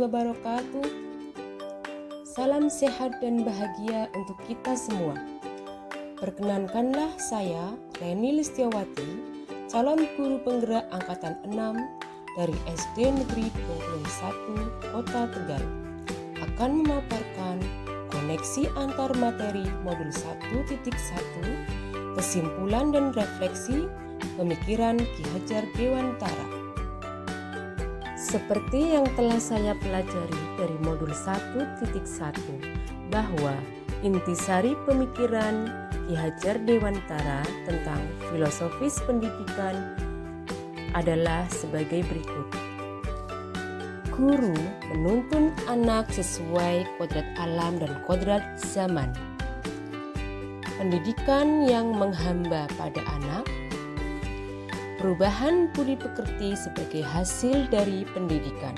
wabarakatuh. Salam sehat dan bahagia untuk kita semua. Perkenankanlah saya, Reni Listiawati, calon guru penggerak angkatan 6 dari SD Negeri 21 Kota Tegal, akan memaparkan koneksi antar materi modul 1.1, kesimpulan dan refleksi pemikiran Ki Hajar Dewantara. Seperti yang telah saya pelajari dari modul 1.1, bahwa intisari pemikiran Ki Hajar Dewantara tentang filosofis pendidikan adalah sebagai berikut. Guru menuntun anak sesuai kodrat alam dan kodrat zaman. Pendidikan yang menghamba pada anak. Perubahan budi pekerti sebagai hasil dari pendidikan.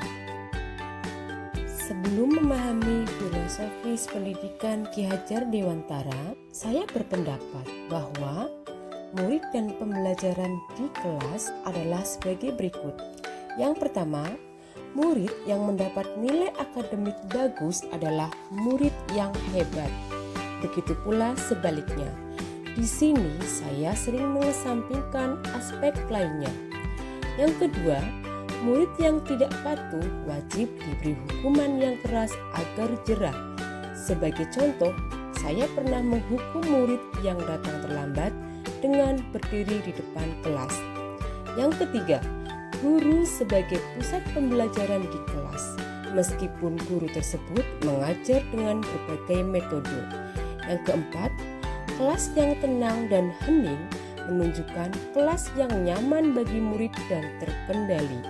Sebelum memahami filosofis pendidikan Ki Hajar Dewantara, saya berpendapat bahwa murid dan pembelajaran di kelas adalah sebagai berikut. Yang pertama, murid yang mendapat nilai akademik bagus adalah murid yang hebat. Begitu pula sebaliknya. Di sini saya sering mengesampingkan aspek lainnya. Yang kedua, murid yang tidak patuh wajib diberi hukuman yang keras agar jerah. Sebagai contoh, saya pernah menghukum murid yang datang terlambat dengan berdiri di depan kelas. Yang ketiga, guru sebagai pusat pembelajaran di kelas, meskipun guru tersebut mengajar dengan berbagai metode. Yang keempat, kelas yang tenang dan hening menunjukkan kelas yang nyaman bagi murid dan terkendali.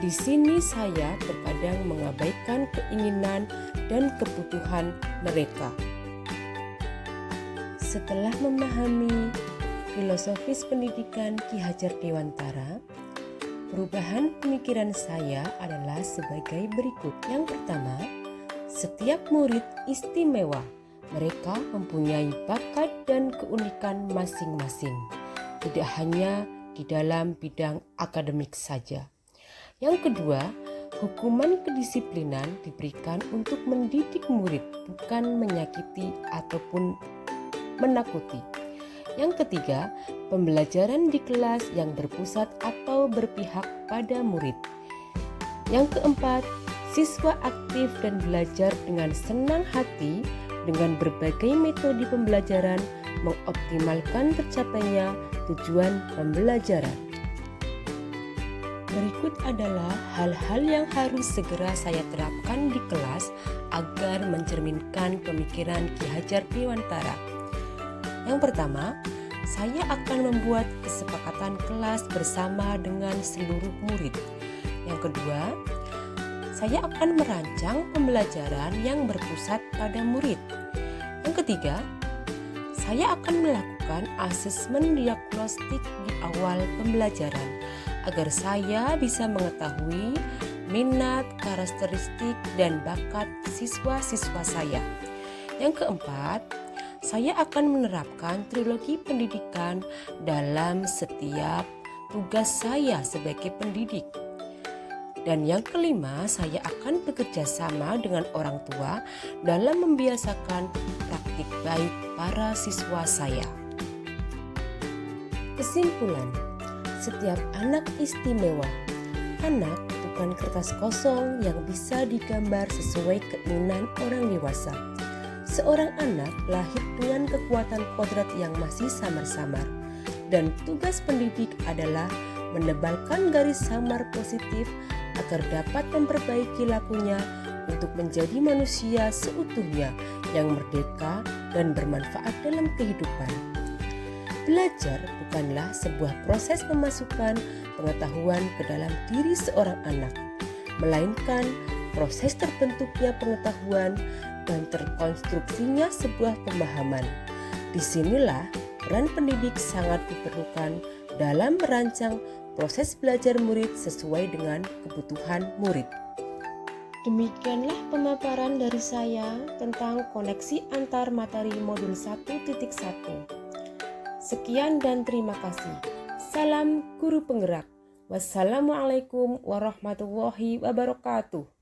Di sini saya terkadang mengabaikan keinginan dan kebutuhan mereka. Setelah memahami filosofis pendidikan Ki Hajar Dewantara, perubahan pemikiran saya adalah sebagai berikut. Yang pertama, setiap murid istimewa. Mereka mempunyai bakat dan keunikan masing-masing, tidak hanya di dalam bidang akademik saja. Yang kedua, hukuman kedisiplinan diberikan untuk mendidik murid, bukan menyakiti ataupun menakuti. Yang ketiga, pembelajaran di kelas yang berpusat atau berpihak pada murid. Yang keempat, siswa aktif dan belajar dengan senang hati dengan berbagai metode pembelajaran mengoptimalkan tercapainya tujuan pembelajaran. Berikut adalah hal-hal yang harus segera saya terapkan di kelas agar mencerminkan pemikiran Ki Hajar Dewantara. Yang pertama, saya akan membuat kesepakatan kelas bersama dengan seluruh murid. Yang kedua, saya akan merancang pembelajaran yang berpusat pada murid. Yang ketiga, saya akan melakukan asesmen diagnostik di awal pembelajaran agar saya bisa mengetahui minat, karakteristik, dan bakat siswa-siswa saya. Yang keempat, saya akan menerapkan trilogi pendidikan dalam setiap tugas saya sebagai pendidik. Dan yang kelima, saya akan bekerja sama dengan orang tua dalam membiasakan praktik baik para siswa saya. Kesimpulan, setiap anak istimewa. Anak bukan kertas kosong yang bisa digambar sesuai keinginan orang dewasa. Seorang anak lahir dengan kekuatan kodrat yang masih samar-samar. Dan tugas pendidik adalah menebalkan garis samar positif agar dapat memperbaiki lakunya untuk menjadi manusia seutuhnya yang merdeka dan bermanfaat dalam kehidupan. Belajar bukanlah sebuah proses memasukkan pengetahuan ke dalam diri seorang anak, melainkan proses terbentuknya pengetahuan dan terkonstruksinya sebuah pemahaman. Disinilah peran pendidik sangat diperlukan dalam merancang proses belajar murid sesuai dengan kebutuhan murid. Demikianlah pemaparan dari saya tentang koneksi antar materi modul 1.1. Sekian dan terima kasih. Salam guru penggerak. Wassalamualaikum warahmatullahi wabarakatuh.